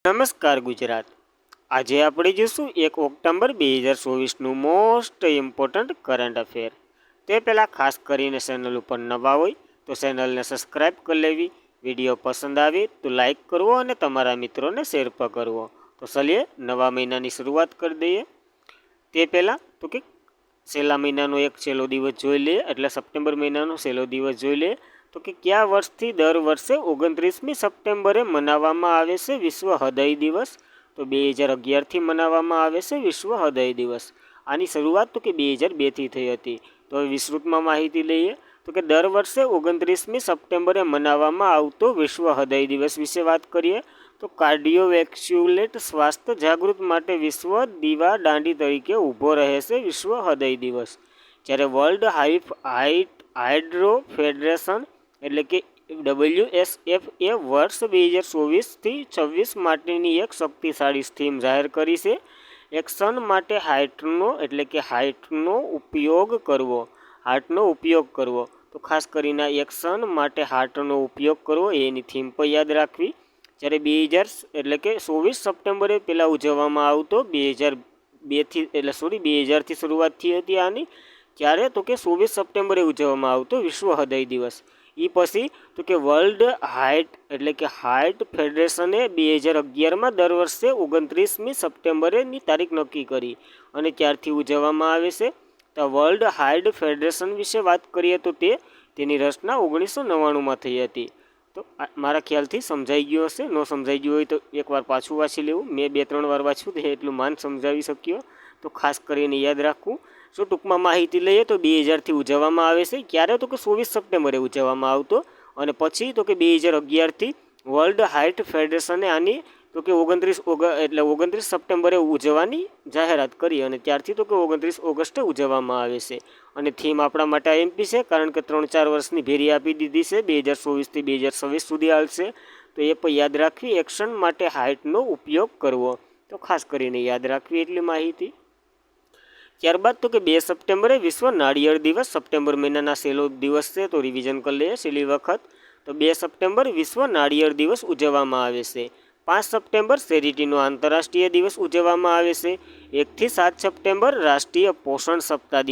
નમસ્કાર ગુજરાત। આજે આપણે જોઈશું 1 ઓક્ટોબર 2024નું મોસ્ટ ઇમ્પોર્ટન્ટ કરંટ અફેર। તે પહેલાં ખાસ કરીને ચેનલ ઉપર નવા હોય તો ચેનલને સબસ્ક્રાઈબ કરી લેવી, વિડીયો પસંદ આવે તો લાઈક કરવો અને તમારા મિત્રોને શેર પણ કરવો। તો ચલીએ નવા મહિનાની શરૂઆત કરી દઈએ। તે પહેલાં તો કે છેલ્લા મહિનાનો એક છેલ્લો દિવસ જોઈ લઈએ, એટલે સપ્ટેમ્બર મહિનાનો છેલ્લો દિવસ જોઈ લઈએ। તો કે કયા વર્ષથી દર વર્ષે 29મી સપ્ટેમ્બરે મનાવવામાં આવે છે વિશ્વ હૃદય દિવસ? તો 2011થી મનાવવામાં આવે છે વિશ્વ હૃદય દિવસ। આની શરૂઆત તો કે 2002થી થઈ હતી। તો વિસ્તૃતમાં માહિતી લઈએ તો કે દર વર્ષે 29મી સપ્ટેમ્બરે મનાવવામાં આવતો વિશ્વ હૃદય દિવસ વિશે વાત કરીએ તો કાર્ડિયોવેસ્ક્યુલેટ સ્વાસ્થ્ય જાગૃત માટે વિશ્વ દીવા દાંડી તરીકે ઊભો રહે છે વિશ્વ હૃદય દિવસ। જ્યારે વર્લ્ડ હાઇડ્રો ફેડરેશન એટલે કે WSF એ વર્ષ 2024થી 26 માટેની એક શક્તિશાળી થીમ જાહેર કરી છે, એક્શન માટે હાર્ટનો ઉપયોગ કરવો। તો ખાસ કરીને એક્શન માટે હાર્ટનો ઉપયોગ કરવો એની થીમ પર યાદ રાખવી। જ્યારે 24 સપ્ટેમ્બરે પહેલાં ઉજવવામાં આવતો 2000થી શરૂઆત થઈ હતી આની, ત્યારે તો કે 24 સપ્ટેમ્બરે ઉજવવામાં આવતો વિશ્વ હૃદય દિવસ। એ પછી તો કે વર્લ્ડ હાર્ટ ફેડરેશને 2011માં દર વર્ષે 29મી સપ્ટેમ્બરેની તારીખ નક્કી કરી અને ત્યારથી ઉજવવામાં આવે છે। તો વર્લ્ડ હાર્ટ ફેડરેશન વિશે વાત કરીએ તો તેની રચના 1999માં થઈ હતી। તો મારા ખ્યાલથી સમજાઈ ગયું હશે, ન સમજાઈ ગયું હોય તો એકવાર પાછું વાંચી લેવું। મેં 2-3 વાર વાંચ્યું તો એટલું માન સમજાવી શક્યો, તો ખાસ કરીને યાદ રાખવું। જો ટૂંકમાં માહિતી લઈએ તો 2000થી ઉજવવામાં આવે છે, ક્યારે તો કે 24 સપ્ટેમ્બરે ઉજવવામાં આવતો, અને પછી તો કે 2011થી વર્લ્ડ હાર્ટ ફેડરેશને આની તો કે 29 સપ્ટેમ્બરે ઉજવવાની જાહેરાત કરી અને ત્યારથી તો કે 29 ઓગસ્ટે ઉજવવામાં આવે છે। અને થીમ આપણા માટે આઈએમપી છે, કારણ કે 3-4 વર્ષની ભેરી આપી દીધી છે, 2024થી 2026 સુધી હાલશે। તો એ પણ યાદ રાખવી, એક્શન માટે હાર્ટનો ઉપયોગ કરવો, તો ખાસ કરીને યાદ રાખવી એટલી માહિતી। ત્યારબાદ તો કે 2 સપ્ટેમ્બરે વિશ્વ નાળિયેર દિવસ, સપ્ટેમ્બર મહિનાના છેલ્લો દિવસ છે, તો રિવિઝન કરી લઈએ છેલ્લી વખત। તો 2 સપ્ટેમ્બર વિશ્વ નાળિયેર દિવસ ઉજવવામાં આવે છે। 5 સપ્ટેમ્બર ચેરિટીનો આંતરરાષ્ટ્રીય દિવસ ઉજવવામાં આવે છે। 1થી 7 સપ્ટેમ્બર રાષ્ટ્રીય પોષણ સપ્તાહ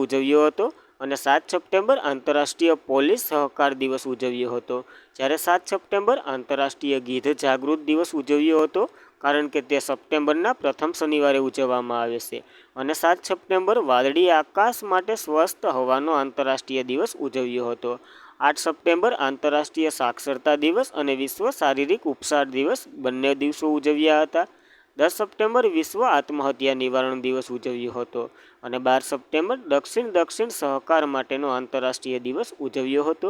ઉજવ્યો હતો, અને 7 સપ્ટેમ્બર આંતરરાષ્ટ્રીય પોલીસ સહકાર દિવસ ઉજવ્યો હતો। જ્યારે 7 સપ્ટેમ્બર આંતરરાષ્ટ્રીય ગીધ જાગૃત દિવસ ઉજવ્યો હતો, કારણ કે તે સપ્ટેમ્બરના પ્રથમ શનિવારે ઉજવવામાં આવે છે। અને 7 સપ્ટેમ્બર વાદળી આકાશ માટે સ્વસ્થ હવાનો આંતરરાષ્ટ્રીય દિવસ ઉજવ્યો હતો। 8 સપ્ટેમ્બર આંતરરાષ્ટ્રીય સાક્ષરતા દિવસ અને વિશ્વ શારીરિક ઉપચાર દિવસ બંને દિવસો ઉજવ્યા હતા। 10 સપ્ટેમ્બર વિશ્વ આત્મહત્યા નિવારણ દિવસ ઉજવ્યો હતો, અને 12 સપ્ટેમ્બર દક્ષિણ સહકાર માટેનો આંતરરાષ્ટ્રીય દિવસ ઉજવ્યો હતો।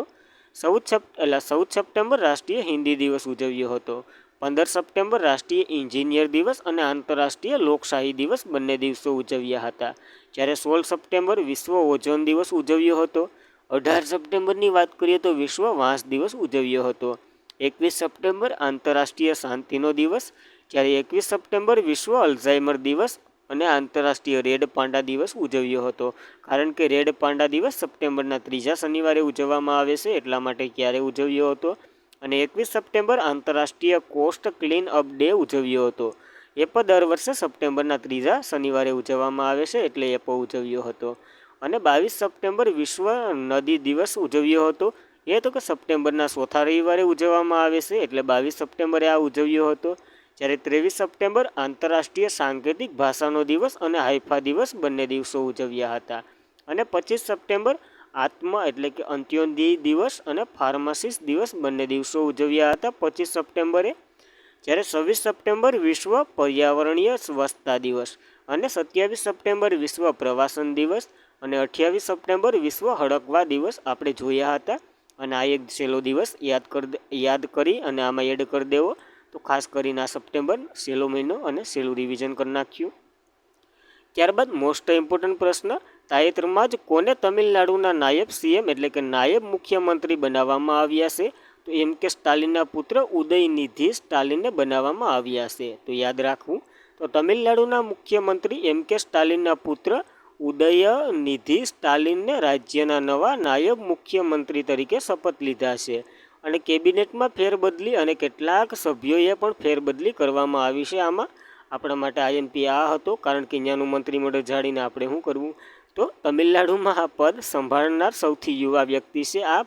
14 સપ્ટેમ્બર રાષ્ટ્રીય હિન્દી દિવસ ઉજવ્યો હતો। 15 સપ્ટેમ્બર રાષ્ટ્રીય એન્જિનિયર દિવસ અને આંતરરાષ્ટ્રીય લોકશાહી દિવસ બંને દિવસો ઉજવ્યા હતા। જ્યારે 16 સપ્ટેમ્બર વિશ્વ ઓઝોન દિવસ ઉજવ્યો હતો। 18 સપ્ટેમ્બરની વાત કરીએ તો વિશ્વ વાંસ દિવસ ઉજવ્યો હતો। 21 સપ્ટેમ્બર આંતરરાષ્ટ્રીય શાંતિનો દિવસ, જ્યારે 21 સપ્ટેમ્બર વિશ્વ અલ્ઝાઇમર દિવસ અને આંતરરાષ્ટ્રીય રેડ પાંડા દિવસ ઉજવ્યો હતો, કારણ કે રેડ પાંડા દિવસ સપ્ટેમ્બરના 3જા શનિવારે ઉજવવામાં આવે છે, એટલા માટે ક્યારે ઉજવ્યો હતો। અને 21 સપ્ટેમ્બર આંતરરાષ્ટ્રીય કોસ્ટ ક્લીન અપ ડે ઉજવ્યો હતો, એ પણ દર વર્ષે સપ્ટેમ્બરના 3જા શનિવારે ઉજવવામાં આવે છે, એટલે એ પણ ઉજવ્યો હતો। અને 22 સપ્ટેમ્બર વિશ્વ નદી દિવસ ઉજવ્યો હતો, એ તો કે સપ્ટેમ્બરના 4થા રવિવારે ઉજવવામાં આવે છે, એટલે 22 સપ્ટેમ્બરે આ ઉજવ્યો હતો। જ્યારે 23 સપ્ટેમ્બર આંતરરાષ્ટ્રીય સાંકેતિક ભાષાનો દિવસ અને હાઇફા દિવસ બંને દિવસો ઉજવ્યા હતા। અને 25 સપ્ટેમ્બર અંત્યોદય દિવસ અને ફાર્માસિસ્ટ દિવસ બંને દિવસો ઉજવ્યા હતા 25 સપ્ટેમ્બરે। જ્યારે 26 સપ્ટેમ્બર વિશ્વ પર્યાવરણીય સ્વચ્છતા દિવસ, અને 27 સપ્ટેમ્બર વિશ્વ પ્રવાસન દિવસ, અને 28 સપ્ટેમ્બર વિશ્વ હડકવા દિવસ આપણે જોયા હતા। અને આ એક છેલ્લો દિવસ યાદ કરી અને આમાં એડ કરી દેવો, તો ખાસ કરીને આ સપ્ટેમ્બર છેલ્લો મહિનો અને છેલ્લું રિવિઝન કરી નાખ્યું। ત્યારબાદ મોસ્ટ ઇમ્પોર્ટન્ટ પ્રશ્ન, તાજેતરમાં જ કોને તમિલનાડુના નાયબ સીએમ એટલે કે નાયબ મુખ્યમંત્રી બનાવવામાં આવ્યા છે? તો MK સ્ટાલિનના પુત્ર ઉદયનિધિ સ્ટાલિનને બનાવવામાં આવ્યા છે, તો યાદ રાખવું। તો તમિલનાડુના મુખ્યમંત્રી MK સ્ટાલિનના પુત્ર ઉદયનિધિ સ્ટાલિનને રાજ્યના નવા નાયબ મુખ્યમંત્રી તરીકે શપથ લીધા છે, અને કેબિનેટમાં ફેરબદલી અને કેટલાક સભ્યોએ પણ ફેરબદલી કરવામાં આવી છે. આમાં આપણા માટે IMP આ હતો, કારણ કે ત્યાંનું મંત્રીમંડળ જાળીને આપણે શું કરવું. તો તમિલનાડુમાં આ પદ સંભાળનાર સૌથી યુવા વ્યક્તિ છે આ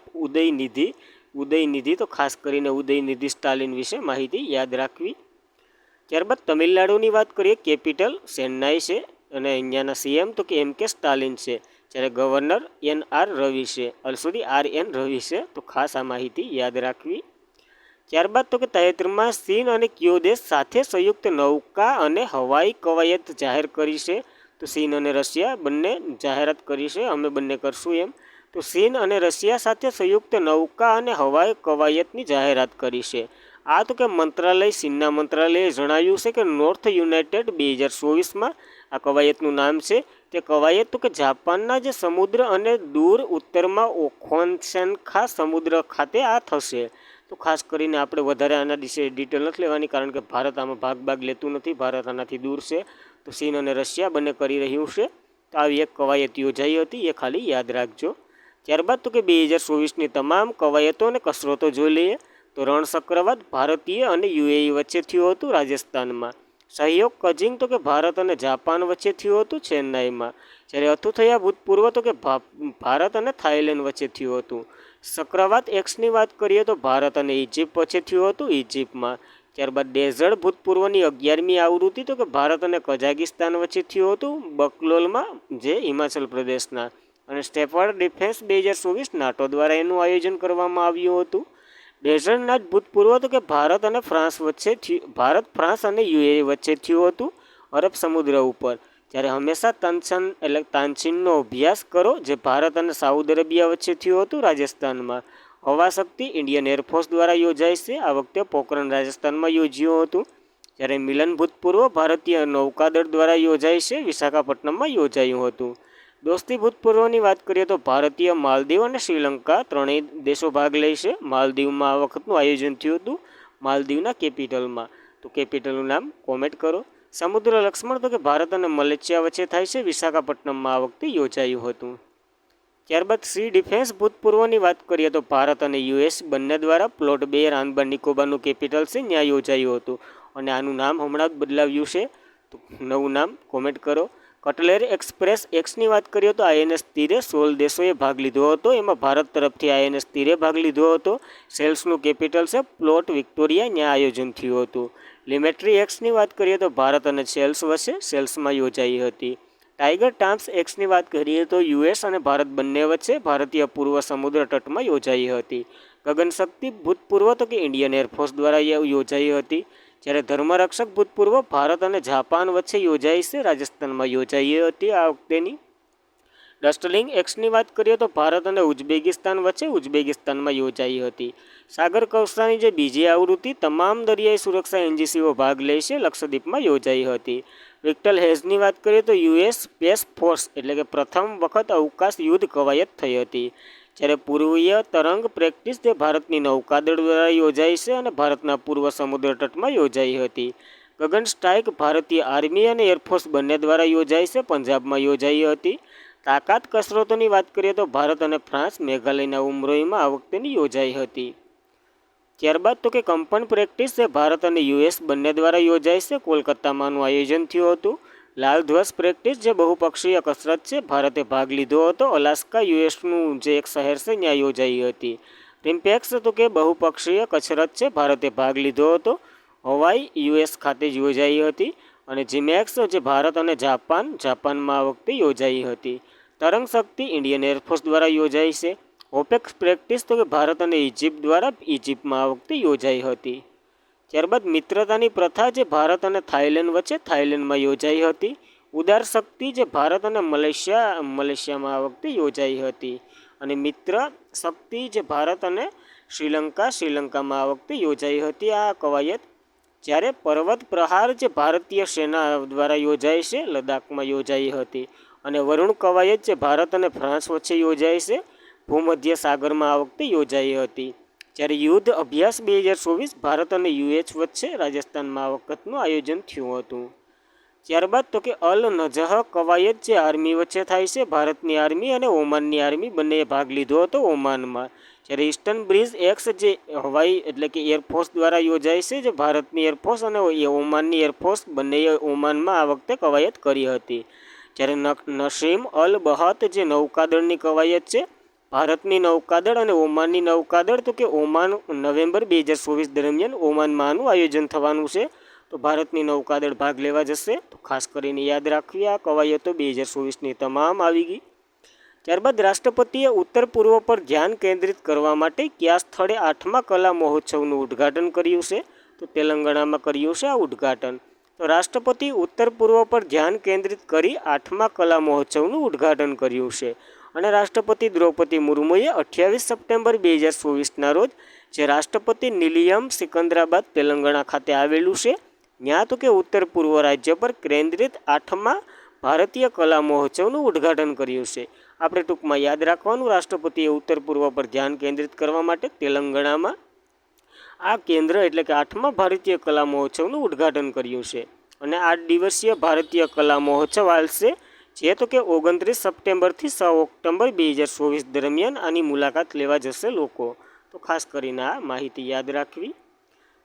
ઉદયનિધિ. તો ખાસ કરીને ઉદયનિધિ સ્ટાલિન વિશે માહિતી યાદ રાખવી. ત્યારબાદ તમિલનાડુની વાત કરીએ, કેપિટલ ચેન્નાઈ છે અને અહીંયાના CM તો કે MK સ્ટાલિન છે. જ્યારે ગવર્નર RN રવિ છે. તો ખાસ આ માહિતી યાદ રાખવી. ત્યારબાદ તો કે તાજેતરમાં ચીન અને કયો દેશ સાથે સંયુક્ત નૌકા અને હવાઈ કવાયત જાહેર કરી છે. તો ચીન અને રશિયા બંને જાહેરાત કરી છે, અમે બંને કરશું એમ. તો ચીન અને રશિયા સાથે સંયુક્ત નૌકા અને હવાઈ કવાયતની જાહેરાત કરી છે. આ તો કે ચીનના મંત્રાલયે જણાવ્યું છે કે નોર્થ યુનાઇટેડ 2024માં આ કવાયતનું નામ છે. તે કવાયત તો કે જાપાનના જે સમુદ્ર અને દૂર ઉત્તરમાં ઓખોત્સેનખા સમુદ્ર ખાતે આ થશે. તો ખાસ કરીને આપણે વધારે આના વિશે ડિટેલ નથી લેવાની, કારણ કે ભારત આમાં ભાગ લેતું નથી. ભારત આનાથી દૂર છે. તો ચીન અને રશિયા બંને કરી રહ્યું છે. તો આવી એક કવાયત યોજાઈ હતી, એ ખાલી યાદ રાખજો. ત્યારબાદ તો કે 2024ની તમામ કવાયતો અને કસરતો જોઈ લઈએ. તો રણચક્રવાત ભારતીય અને UAE વચ્ચે થયું હતું રાજસ્થાનમાં. સહયોગ કજિંગ તો કે ભારત અને જાપાન વચ્ચે થયું હતું ચેન્નાઈમાં. જ્યારે અથુથૈયા ભૂતપૂર્વ તો કે ભારત અને થાઈલેન્ડ વચ્ચે થયું હતું. ચક્રવાત Xની વાત કરીએ તો ભારત અને ઇજિપ્ત વચ્ચે થયું હતું ઇજિપ્તમાં. ત્યારબાદ ડેઝર્ટ ભૂતપૂર્વની 11મી આવૃત્તિ તો કે ભારત અને કઝાકિસ્તાન વચ્ચે થયું હતું બકલોલમાં, જે હિમાચલ પ્રદેશના. અને સ્ટેપવર્ડ ડિફેન્સ 2024 નાટો દ્વારા એનું આયોજન કરવામાં આવ્યું હતું. ડેઝર્ટના જ ભૂતપૂર્વ તો કે ભારત, ફ્રાન્સ અને UAE વચ્ચે થયું હતું અરબ સમુદ્ર ઉપર. ત્યારે હંમેશા તાનચીનનો અભ્યાસ કરો, જે ભારત અને સાઉદી અરેબિયા વચ્ચે થયું હતું રાજસ્થાનમાં. હવા શક્તિ ઇન્ડિયન એરફોર્સ દ્વારા યોજાય છે. આ વખતે પોખરણ રાજસ્થાનમાં યોજ્યું હતું. જ્યારે મિલન ભૂતપૂર્વ ભારતીય નૌકાદળ દ્વારા યોજાય છે, વિશાખાપટ્ટનમમાં યોજાયું હતું. દોસ્તી ભૂતપૂર્વની વાત કરીએ તો ભારતીય, માલદીવ અને શ્રીલંકા ત્રણેય દેશો ભાગ લે છે. માલદીવમાં આ વખતનું આયોજન થયું હતું માલદીવના કેપિટલમાં. તો કેપિટલનું નામ કોમેન્ટ કરો. સમુદ્ર લક્ષ્મણ તો કે ભારત અને મલેશિયા વચ્ચે થાય છે, વિશાખાપટ્ટનમમાં આ વખતે યોજાયું હતું. ત્યારબાદ સી ડિફેન્સ ભૂતપૂર્વની વાત કરીએ તો ભારત અને US બંને દ્વારા પ્લોટ 2 આંદામાન નિકોબારનું કેપિટલ છે, ત્યાં યોજાયું હતું. અને આનું નામ હમણાં જ બદલાવ્યું છે, તો નવું નામ કોમેન્ટ કરો. કટલેરી એક્સપ્રેસ Xની વાત કરીએ તો INS તીરે 16 દેશોએ ભાગ લીધો હતો. એમાં ભારત તરફથી INS તીરે ભાગ લીધો હતો. સેલ્સનું કેપિટલ છે પ્લોટ વિક્ટોરિયા, ત્યાં આયોજન થયું હતું. લિમેટ્રી Xની વાત કરીએ તો ભારત અને સેલ્સ વચ્ચે સેલ્સમાં યોજાઈ હતી. ટાઈગર ટામ્સ Xની વાત કરીએ તો US અને ભારત બંને વચ્ચે ભારતીય પૂર્વ સમુદ્ર તટમાં યોજાઈ હતી. ગગનશક્તિ ભૂતપૂર્વ તો કે ઇન્ડિયન એરફોર્સ દ્વારા યોજાઈ હતી. જ્યારે ધર્મરક્ષક ભૂતપૂર્વ ભારત અને જાપાન વચ્ચે યોજાઈ છે, રાજસ્થાનમાં યોજાઈ હતી આ વખતેની. ડસ્ટલિંગ Xની વાત કરીએ તો ભારત અને ઉઝબેકિસ્તાન વચ્ચે ઉઝબેકિસ્તાનમાં યોજાઈ હતી. સાગર કૌશલાની જે બીજી આવૃત્તિ તમામ દરિયાઈ સુરક્ષા એજન્સીઓ ભાગ લે છે, લક્ષદ્વીપમાં યોજાઈ હતી. વિક્ટર હેઝની વાત કરીએ તો US સ્પેસ ફોર્સ એટલે કે પ્રથમ વખત અવકાશ યુદ્ધ કવાયત થઈ હતી. જ્યારે પૂર્વીય તરંગ પ્રેક્ટિસ જે ભારતની નૌકાદળ દ્વારા યોજાઈ છે અને ભારતના પૂર્વ સમુદ્ર તટમાં યોજાઈ હતી. ગગન સ્ટ્રાઇક ભારતીય આર્મી અને એરફોર્સ બંને દ્વારા યોજાઈ છે, પંજાબમાં યોજાઈ હતી. તાકાત કસરતોની વાત કરીએ તો ભારત અને ફ્રાન્સ મેઘાલયના ઉમરોઈમાં આ વખતેની યોજાઈ હતી. ત્યારબાદ તો કે કંપન પ્રેક્ટિસ જે ભારત અને US બંને દ્વારા યોજાઈ છે, કોલકાતામાંનું આયોજન થયું હતું. લાલ ધ્વજ પ્રેક્ટિસ જે બહુપક્ષીય કસરત છે, ભારતે ભાગ લીધો હતો. અલાસ્કા USનું જે એક શહેર છે, ત્યાં યોજાઈ હતી. રિમ્પેક્સ તો કે બહુપક્ષીય કસરત છે, ભારતે ભાગ લીધો હતો. હવાઈ US ખાતે જ યોજાઈ હતી. અને જીમેક્સ જે ભારત અને જાપાનમાં આ વખતે યોજાઈ હતી. તરંગ શક્તિ ઇન્ડિયન એરફોર્સ દ્વારા યોજાઈ છે. ઓપેક્સ પ્રેક્ટિસ તો કે ભારત અને ઇજિપ્ત દ્વારા ઇજિપ્તમાં આ વખતે યોજાઈ હતી. ત્યારબાદ મિત્રતાની પ્રથા જે ભારત અને થાઈલેન્ડ વચ્ચે થાઈલેન્ડમાં યોજાઈ હતી. ઉદાર શક્તિ જે ભારત અને મલેશિયામાં આ વખતે યોજાઈ હતી. અને મિત્ર શક્તિ જે ભારત અને શ્રીલંકામાં આ વખતે યોજાઈ હતી આ કવાયત. જ્યારે પર્વત પ્રહાર જે ભારતીય સેના દ્વારા યોજાય છે, લદ્દાખમાં યોજાઈ હતી. અને વરુણ કવાયત જે ભારત અને ફ્રાન્સ વચ્ચે યોજાય છે, ભૂમધ્ય સાગરમાં આ વખતે યોજાઈ હતી. જ્યારે યુદ્ધ અભ્યાસ 2024 ભારત અને US વચ્ચે રાજસ્થાનમાં આ વખતનું આયોજન થયું હતું. ત્યારબાદ તો કે અલ નજહ કવાયત જે આર્મી વચ્ચે થાય છે, ભારતની આર્મી અને ઓમાનની આર્મી બંનેએ ભાગ લીધો હતો ઓમાનમાં. જ્યારે ઈસ્ટર્ન બ્રિજ એક્સ જે હવાઈ એટલે કે એરફોર્સ દ્વારા યોજાય છે, જે ભારતની એરફોર્સ અને ઓમાનની એરફોર્સ બંનેએ ઓમાનમાં આ વખતે કવાયત કરી હતી. જ્યારે નસીમ અલ બહાત જે નૌકાદળની કવાયત છે, ભારતની નૌકાદળ અને ઓમાનની નૌકાદળ તો કે ઓમાન નવેમ્બર 2024 દરમિયાન ઓમાનમાં આનું આયોજન થવાનું છે. તો ભારતની નૌકાદળ ભાગ લેવા જશે. તો ખાસ કરીને યાદ રાખવી, આ કવાયતો 2024ની તમામ આવી ગઈ. ત્યારબાદ રાષ્ટ્રપતિએ ઉત્તર પૂર્વ પર ધ્યાન કેન્દ્રિત કરવા માટે કયા સ્થળે 8મા કલા મહોત્સવનું ઉદ્ઘાટન કર્યું છે? તો તેલંગાણામાં કર્યું છે આ ઉદ્ઘાટન. તો રાષ્ટ્રપતિ ઉત્તર પૂર્વ પર ધ્યાન કેન્દ્રિત કરી 8મા કલા મહોત્સવનું ઉદ્ઘાટન કર્યું છે. અને રાષ્ટ્રપતિ દ્રૌપદી મુર્મુએ 28 સપ્ટેમ્બર 2024ના રોજ જે રાષ્ટ્રપતિ નિલયમ સિકંદરાબાદ તેલંગાણા ખાતે આવેલું છે, ત્યાં તો કે ઉત્તર પૂર્વ રાજ્ય પર કેન્દ્રિત 8મા ભારતીય કલા મહોત્સવનું ઉદ્ઘાટન કર્યું છે. આપણે ટૂંકમાં યાદ રાખવાનું, રાષ્ટ્રપતિએ ઉત્તર પૂર્વ પર ધ્યાન કેન્દ્રિત કરવા માટે તેલંગાણામાં આ કેન્દ્ર એટલે કે 8મા ભારતીય કલા મહોત્સવનું ઉદ્ઘાટન કર્યું છે. અને 8 દિવસીય ભારતીય કલા મહોત્સવ હાલશે, જે તો કે 29 સપ્ટેમ્બરથી 6 ઓક્ટોબર 2024 દરમિયાન આની મુલાકાત લેવા જશે લોકો. તો ખાસ કરીને આ માહિતી યાદ રાખવી.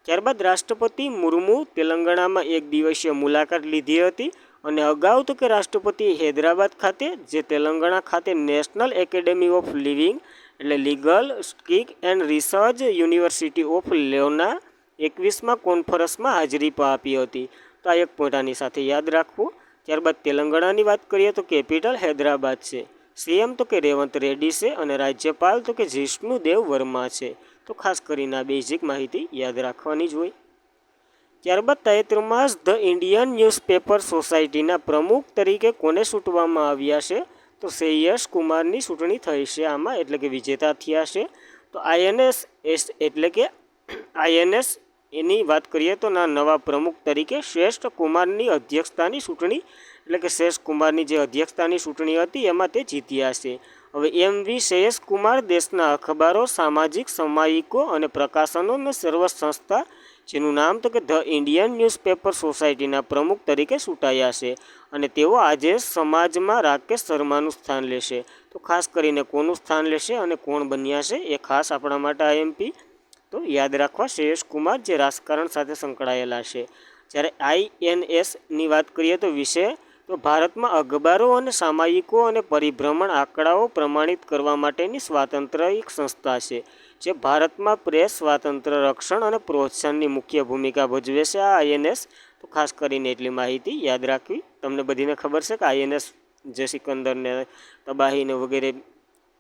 ત્યારબાદ રાષ્ટ્રપતિ મુર્મુ તેલંગાણામાં 1 દિવસીય મુલાકાત લીધી હતી. અને અગાઉ તો કે રાષ્ટ્રપતિ હૈદરાબાદ ખાતે જે તેલંગાણા ખાતે નેશનલ એકેડેમી ઓફ લિવિંગ એટલે લીગલ સ્કિક એન્ડ રિસર્ચ યુનિવર્સિટી ઓફ લોના 21મા કોન્ફરન્સમાં હાજરી આપી હતી. તો આ એક પોઈન્ટ આની સાથે યાદ રાખવું. ત્યારબાદ તેલંગાણાની વાત કરીએ તો કેપિટલ હૈદરાબાદ છે. સીએમ તો કે રેવંત રેડ્ડી છે અને રાજ્યપાલ તો કે જિષ્ણુદેવ વર્મા છે. તો ખાસ કરીને આ બેઝિક માહિતી યાદ રાખવાની જ હોય. ત્યારબાદ 33મા ધ ઇન્ડિયન ન્યૂઝપેપર સોસાયટીના પ્રમુખ તરીકે કોને ચૂંટવામાં આવ્યા છે? તો શ્રેયસ કુમારની ચૂંટણી થઈ છે આમાં, એટલે કે વિજેતા થયા છે. તો આઈએનએસ એટલે કે આઈએનએસ એની વાત કરીએ તો નવા પ્રમુખ તરીકે શ્રેષ્ઠ કુમારની અધ્યક્ષતાની ચૂંટણી એટલે કે શ્રેષ્ઠ કુમારની જે અધ્યક્ષતાની ચૂંટણી હતી એમાં તે જીત્યા છે. હવે એમવી શ્રેયસ કુમાર દેશના અખબારો, સામાજિક સામયિકો અને પ્રકાશનોની સર્વ સંસ્થા જેનું નામ તો કે ધ ઇન્ડિયન ન્યૂઝપેપર સોસાયટીના પ્રમુખ તરીકે ચૂંટાયા છે. અને તેઓ આજે સમાજમાં રાકેશ શર્માનું સ્થાન લેશે. તો ખાસ કરીને કોનું સ્થાન લેશે અને કોણ બન્યા છે એ ખાસ આપણા માટે આઈએમપી તો યાદ રાખવા. શ્રેયસ કુમાર જે રાજકારણ સાથે સંકળાયેલા છે. જ્યારે આઈએનએસની વાત કરીએ તો વિશે તો ભારતમાં અખબારો અને સામયિકો અને પરિભ્રમણ આંકડાઓ પ્રમાણિત કરવા માટેની સ્વાતંત્ર્ય સંસ્થા છે, જે ભારતમાં પ્રેસ સ્વાતંત્ર્ય રક્ષણ અને પ્રોત્સાહનની મુખ્ય ભૂમિકા ભજવે છે આ આઈએનએસ. તો ખાસ કરીને એટલી માહિતી યાદ રાખવી. તમને બધીને ખબર છે કે આઈએનએસ જે સિકંદરને તબાહીને વગેરે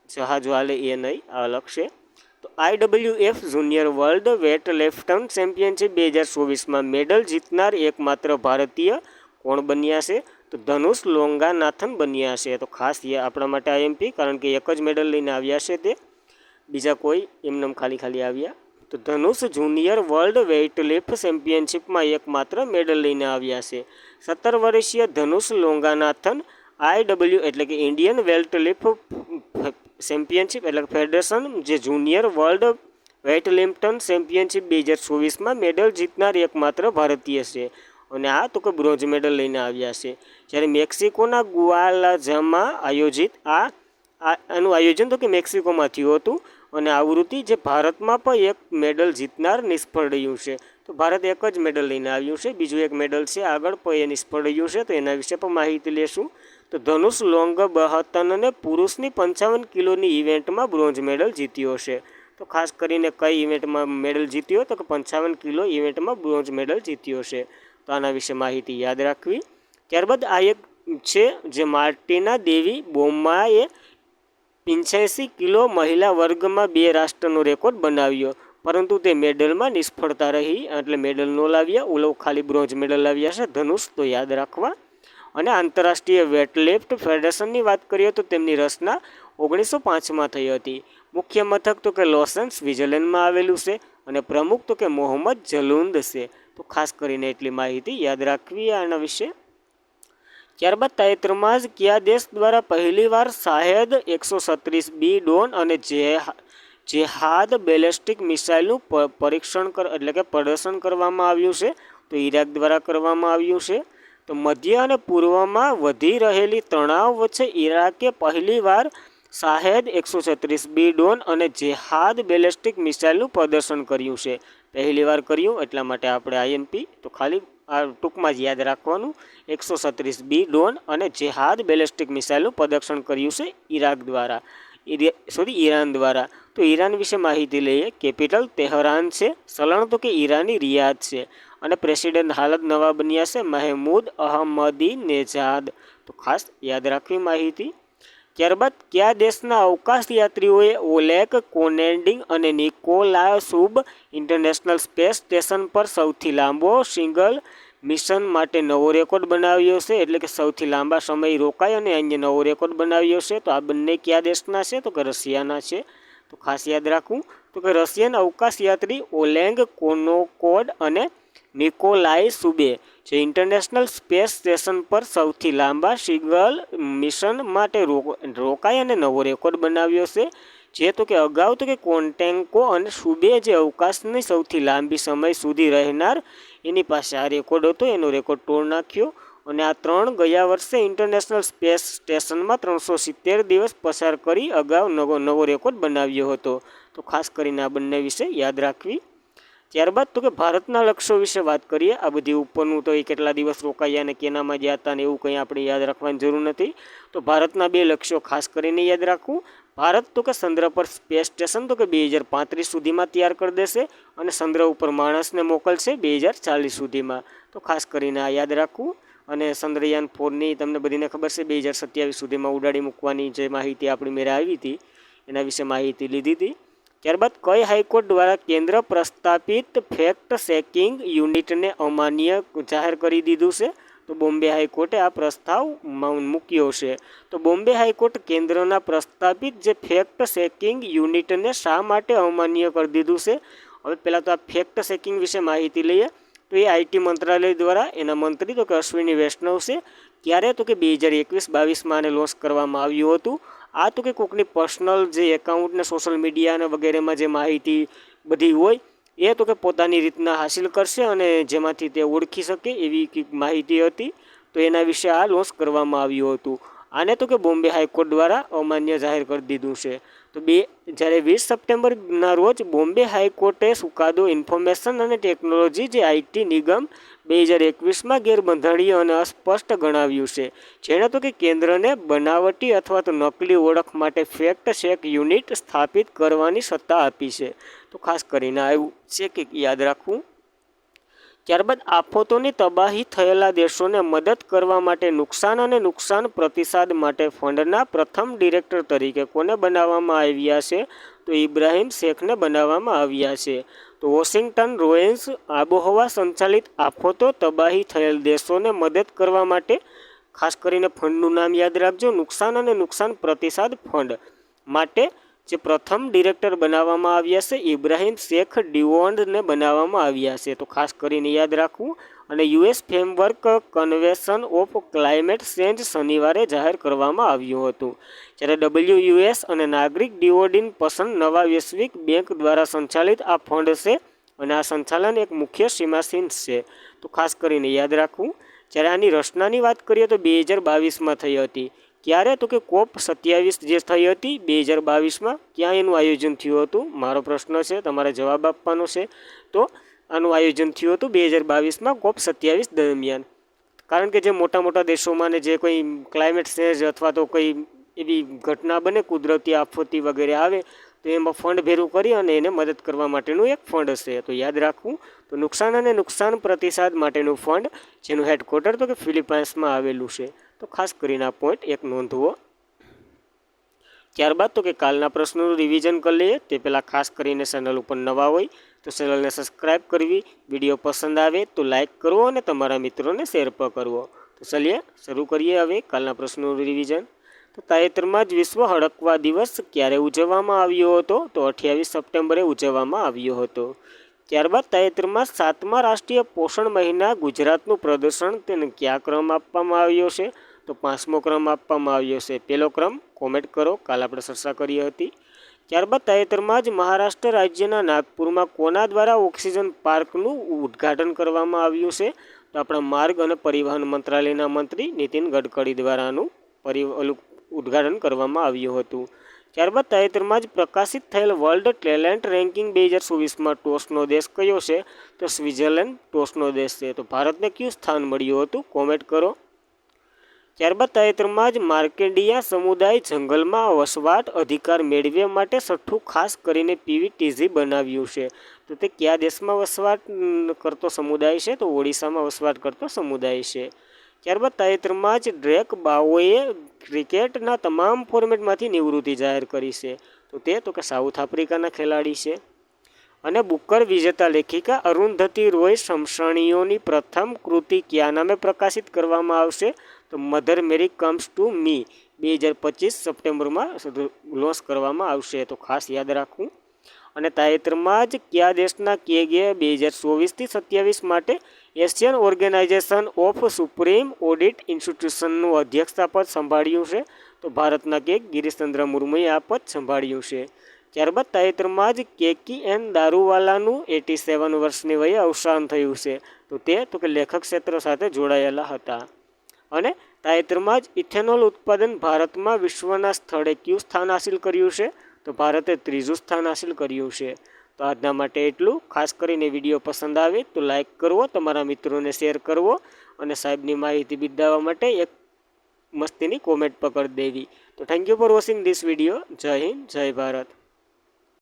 જહાજો હાલે એ નહીં, આ અલગ છે. તો IWF junior world weight lifting championship 2024માં મેડલ જીતનાર એકમાત્ર ભારતીય કોણ બન્યા છે? તો ધનુષ લોંગાનાથન બન્યા છે. તો ખાસ આપણા માટે આઈએમપી, કારણ કે એક જ મેડલ લઈને આવ્યા છે તે, બીજા કોઈ એમને ખાલી આવ્યા. તો ધનુષ જુનિયર વર્લ્ડ વેઇટલિફ્ટ ચેમ્પિયનશિપમાં એકમાત્ર મેડલ લઈને આવ્યા છે. 17 વર્ષીય ધનુષ લોંગાનાથન IW એટલે કે ઇન્ડિયન વેઇટલિફ્ટ ચેમ્પિયનશિપ એટલે કે ફેડરેશન જે જુનિયર વર્લ્ડ વેઇટલિફ્ટિંગ ચેમ્પિયનશિપ 2024માં મેડલ જીતનાર એકમાત્ર ભારતીય છે. અને આ તો કે બ્રોન્ઝ મેડલ લઈને આવ્યા છે. જ્યારે મેક્સિકોના ગુઆલાજામાં આયોજિત આનું આયોજન તો કે મેક્સિકોમાં થયું હતું. અને આવૃત્તિ જે ભારતમાં પણ એક મેડલ જીતનાર નિષ્ફળ રહ્યું છે. તો ભારત એક જ મેડલ લઈને આવ્યું છે, બીજું એક મેડલ છે આગળ પણ એ નિષ્ફળ રહ્યું છે. તો એના વિશે પણ માહિતી લેશું. તો ધનુષ લોંગબહતનને પુરુષની 55 કિલોની ઇવેન્ટમાં બ્રોન્ઝ મેડલ જીત્યો છે. તો ખાસ કરીને કઈ ઇવેન્ટમાં મેડલ જીત્યો? તો કે 55 કિલો ઇવેન્ટમાં બ્રોન્ઝ મેડલ જીત્યો છે. તો આના વિશે માહિતી યાદ રાખવી. ત્યારબાદ આ એક છે જે માર્ટિના દેવી બોમ્માએ 85 કિલો મહિલા વર્ગમાં 2 રાષ્ટ્રનો રેકોર્ડ બનાવ્યો, પરંતુ તે મેડલમાં નિષ્ફળતા રહી, એટલે મેડલ ન લાવ્યા. ઓલો ખાલી બ્રોન્ઝ મેડલ લાવ્યા છે ધનુષ, તો યાદ રાખવા. અને આંતરરાષ્ટ્રીય વેટલિફ્ટ ફેડરેશનની વાત કરીએ તો તેમની રચના 1905માં થઈ હતી. મુખ્ય મથક તો કે લોસન સ્વિટ્ઝરલેન્ડમાં આવેલું છે. અને પ્રમુખ તો કે મોહમ્મદ જલુંદ છે. તો ખાસ કરીને એટલી માહિતી યાદ રાખવી આના વિશે. ત્યારબાદ 33માં જ કયા દેશ દ્વારા પહેલીવાર શાહેદ 136B ડોન અને જેહાદ બેલેસ્ટિક મિસાઇલનું પરીક્ષણ એટલે કે પ્રદર્શન કરવામાં આવ્યું છે? તો ઈરાક દ્વારા કરવામાં આવ્યું છે. તો મધ્ય અને પૂર્વમાં વધી રહેલી તણાવ વચ્ચે ઈરાકે પહેલીવાર શાહેદ 136B ડ્રોન અને જેહાદ બેલેસ્ટિક મિસાઇલનું પ્રદર્શન કર્યું છે. પહેલીવાર કર્યું એટલા માટે આપણે IMP તો ખાલી આ ટૂંકમાં જ યાદ રાખવાનું. 136B ડ્રોન અને જેહાદ બેલેસ્ટિક મિસાઇલનું પ્રદર્શન કર્યું છે ઈરાન દ્વારા. તો ઈરાન વિશે માહિતી લઈએ. કેપિટલ તેહરાન છે, ચલણ તો કે ઈરાની રિયાદ છે, અને પ્રેસિડેન્ટ હાલત નવા બન્યા છે મહેમૂદ અહમદીનેજાદ. તો ખાસ યાદ રાખવી માહિતી. ત્યારબાદ કયા દેશના અવકાશ યાત્રીઓએ ઓલેગ કોનેન્ડિંગ અને નિકોલાસુબ ઇન્ટરનેશનલ સ્પેસ સ્ટેશન પર સૌથી લાંબો સિંગલ મિશન માટે નવો રેકોર્ડ બનાવ્યો છે? એટલે કે સૌથી લાંબા સમય રોકાય અને અહીંયા નવો રેકોર્ડ બનાવ્યો છે. તો આ બંને કયા દેશના છે? તો કે રશિયાના છે. તો ખાસ યાદ રાખવું. તો કે રશિયન અવકાશ યાત્રી ઓલેગ કોનોકોડ અને નિકોલાઈ સુબે જે ઇન્ટરનેશનલ સ્પેસ સ્ટેશન પર સૌથી લાંબા સિંગલ મિશન માટે રોકાય અને નવો રેકોર્ડ બનાવ્યો છે. જે તો કે અગાઉ તો કે કોન્ટેન્કો અને સુબે જે અવકાશની સૌથી લાંબી સમય સુધી રહેનાર એની પાસે આ રેકોર્ડ હતો, એનો રેકોર્ડ તોડ નાખ્યો. અને આ ત્રણ ગયા વર્ષે ઇન્ટરનેશનલ સ્પેસ સ્ટેશનમાં 370 દિવસ પસાર કરી અગાઉ નવો રેકોર્ડ બનાવ્યો હતો. તો ખાસ કરીને આ બંને વિશે યાદ રાખવી. ત્યારબાદ તો કે ભારતના લક્ષ્યો વિશે વાત કરીએ. આ બધી ઉપરનું તો એ કેટલા દિવસ રોકાયા અને કેનામાં ગયા હતા ને એવું કંઈ આપણે યાદ રાખવાની જરૂર નથી. તો ભારતના 2 લક્ષ્યો ખાસ કરીને યાદ રાખવું. ભારત તો કે ચંદ્ર પર સ્પેસ સ્ટેશન તો કે 2035 સુધીમાં તૈયાર કરી દેશે અને ચંદ્ર ઉપર માણસને મોકલશે 2040 સુધીમાં. તો ખાસ કરીને આ યાદ રાખવું. અને ચંદ્રયાન 4ની તમને બધીને ખબર છે 2027 સુધીમાં ઉડાડી મૂકવાની જે માહિતી આપણી મેળે આવી હતી એના વિશે માહિતી લીધી હતી. ત્યારબાદ કઈ હાઈકોર્ટ દ્વારા કેન્દ્ર પ્રસ્થાપિત ફેક્ટ ચેકિંગ યુનિટને અમાન્ય જાહેર કરી દીધું છે? તો બોમ્બે હાઈકોર્ટે આ પ્રસ્તાવ મૂક્યો છે. તો બોમ્બે હાઈકોર્ટ કેન્દ્રના પ્રસ્થાપિત જે ફેક્ટ ચેકિંગ યુનિટને શા માટે અમાન્ય કરી દીધું છે? હવે પહેલાં તો આ ફેક્ટ ચેકિંગ વિશે માહિતી લઈએ. તો એ IT મંત્રાલય દ્વારા એના મંત્રી તો કે અશ્વિની વૈષ્ણવ છે. ક્યારે? તો કે 2021-22માં આને લોન્ચ કરવામાં આવ્યું હતું. આ તો કે કોઈકની પર્સનલ જે એકાઉન્ટ ને સોશિયલ મીડિયા અને વગેરેમાં જે માહિતી બધી હોય એ તો કે પોતાની રીતના હાસિલ કરશે અને જેમાંથી તે ઓળખી શકે એવી માહિતી હતી. તો એના વિશે આ લોન્ચ કરવામાં આવ્યું હતું. આને તો કે બોમ્બે હાઈકોર્ટ દ્વારા અમાન્ય જાહેર કરી દીધું છે. તો જ્યારે 20 સપ્ટેમ્બરના રોજ બોમ્બે હાઈકોર્ટે ચુકાદો ઇન્ફોર્મેશન અને ટેકનોલોજી જે IT નિગમ 2021માં ગેરબંધારણીય અને અસ્પષ્ટ ગણાવ્યું છે. જેણે તો કે કેન્દ્રને બનાવટી અથવા તો નકલી ઓળખ માટે ફેક્ટ ચેક યુનિટ સ્થાપિત કરવાની સત્તા આપી છે. તો ખાસ કરીને આવ્યું છે કે યાદ રાખવું. ત્યારબાદ આફતોની તબાહી થયેલા દેશોને મદદ કરવા માટે નુકસાન અને નુકસાન પ્રતિસાદ માટે ફંડના પ્રથમ ડિરેક્ટર તરીકે કોને બનાવવામાં આવ્યા છે? તો ઇબ્રાહિમ શેખને બનાવવામાં આવ્યા છે. તો વોશિંગ્ટન રોયલ્સ આબોહવા સંચાલિત આફતો તબાહી થયેલ દેશોને મદદ કરવા માટે ખાસ કરીને ફંડનું નામ યાદ રાખજો. નુકસાન અને નુકસાન પ્રતિસાદ ફંડ માટે જે પ્રથમ ડિરેક્ટર બનાવવામાં આવ્યા છે ઇબ્રાહિમ શેખ ડિવોન્ડને બનાવવામાં આવ્યા છે. તો ખાસ કરીને યાદ રાખવું. અને US framework convention of climate change શનિવારે જાહેર કરવામાં આવ્યું હતું. જ્યારે WUS અને નાગરિક ડિવોડિન પસંદ નવા વૈશ્વિક બેંક દ્વારા સંચાલિત આ ફંડ છે અને આ સંચાલન એક મુખ્ય સીમાસીન છે. તો ખાસ કરીને યાદ રાખવું. જ્યારે આની રચનાની વાત કરીએ તો 2022માં થઈ હતી. ક્યારે? તો કે COP27 જે થઈ હતી 2022માં. ક્યાં એનું આયોજન થયું હતું? મારો પ્રશ્ન છે, તમારે જવાબ આપવાનો છે. તો આનું આયોજન થયું હતું 2022માં COP27 દરમિયાન. કારણ કે જે મોટા દેશોમાં ને જે કોઈ ક્લાઇમેટ ચેન્જ અથવા તો કોઈ એવી ઘટના બને કુદરતી આફતી વગેરે આવે તો એમાં ફંડ ભેરું કરી અને એને મદદ કરવા માટેનું એક ફંડ છે. તો યાદ રાખવું. તો નુકસાન અને નુકસાન પ્રતિસાદ માટેનું ફંડ જેનું હેડક્વાર્ટર તો કે ફિલિપાઇન્સમાં આવેલું છે. તો ખાસ કરીને આ પોઈન્ટ એક નોંધવો. ત્યારબાદ તો કે કાલના પ્રશ્નોનું રિવિઝન કરી લઈએ. તે પહેલાં ખાસ કરીને ચેનલ ઉપર નવા હોય તો ચેનલને સબસ્ક્રાઈબ કરવી, વિડીયો પસંદ આવે તો લાઇક કરવો અને તમારા મિત્રોને શેર પણ કરવો. તો ચલીએ શરૂ કરીએ હવે કાલના પ્રશ્નોનું રિવિઝન. તો તાજેતરમાં જ વિશ્વ હડકવા દિવસ ક્યારે ઉજવવામાં આવ્યો હતો? તો 28 સપ્ટેમ્બરે ઉજવવામાં આવ્યો હતો. ત્યારબાદ તાજેતરમાં 7મા રાષ્ટ્રીય પોષણ મહિના ગુજરાતનું પ્રદર્શન તેને કયા ક્રમ આપવામાં આવ્યો છે? તો 5મો ક્રમ આપવામાં આવ્યો છે. પહેલો ક્રમ કોમેન્ટ કરો, કાલ આપણે ચર્ચા કરી હતી. ત્યારબાદ તાજેતરમાં જ મહારાષ્ટ્ર રાજ્યના નાગપુરમાં કોના દ્વારા ઓક્સિજન પાર્કનું ઉદ્ઘાટન કરવામાં આવ્યું છે? તો તો આપણા માર્ગ અને પરિવહન મંત્રાલયના મંત્રી નીતિન ગડકરી દ્વારા આનું ઉદ્ઘાટન કરવામાં આવ્યું હતું. ત્યારબાદ તાજેતરમાં જ પ્રકાશિત થયેલ વર્લ્ડ ટેલેન્ટ રેન્કિંગ 2024માં ટોચનો દેશ કયો છે? તો સ્વિટ્ઝરલેન્ડ ટોચનો દેશ છે. તો ભારતને કયું સ્થાન મળ્યું હતું? કોમેન્ટ કરો. ત્યારબાદ તાજેતરમાં જ માર્કેન્ડિયા સમુદાય જંગલમાં વસવાટ અધિકાર મેળવ્યા માટે છઠ્ઠું ખાસ કરીને પીવીટીઝી બનાવ્યું છે. તો તે કયા દેશમાં વસવાટ કરતો સમુદાય છે? તો ઓડિશામાં વસવાટ કરતો સમુદાય છે. ત્યારબાદ તાજેતરમાં જ ડ્રેક બાઓએ ક્રિકેટના તમામ ફોર્મેટમાંથી નિવૃત્તિ જાહેર કરી છે. તો કે સાઉથ આફ્રિકાના ખેલાડી છે. અને બુકર વિજેતા લેખિકા અરુંધતી રોય શમશાણીઓની પ્રથમ કૃતિ કયા નામે પ્રકાશિત કરવામાં આવશે? તો Mother Mary comes to me 2025 સપ્ટેમ્બરમાં લોન્ચ કરવામાં આવશે. તો ખાસ યાદ રાખવું. અને તાજેતરમાં જ કયા દેશના કેગે 2024-27 માટે Asian organisation of supreme audit ઇન્સ્ટિટ્યુશનનું અધ્યક્ષતાપદ સંભાળ્યું છે? તો ભારતના કેગ ગિરીશચંદ્ર મુર્મુએ આ પદ સંભાળ્યું છે. ત્યારબાદ તાજેતરમાં જ KKN દારૂવાલાનું 87 વર્ષની વયે અવસાન થયું છે. તો કે લેખક ક્ષેત્ર સાથે જોડાયેલા હતા. અને તાજેતરમાં જ ઇથેનોલ ઉત્પાદન ભારતમાં વિશ્વના સ્થળે કયું સ્થાન હાસિલ કર્યું છે? તો ભારતે 3જું સ્થાન હાસિલ કર્યું છે. તો આજના માટે એટલું. ખાસ કરીને વિડીયો પસંદ આવે તો લાઈક કરવો, તમારા મિત્રોને શેર કરવો અને સાહેબની માહિતી બિરદાવવા માટે એક મસ્તીની કોમેન્ટ પકડ દેવી. તો thank you for watching this video. જય હિન્દ, જય ભારત.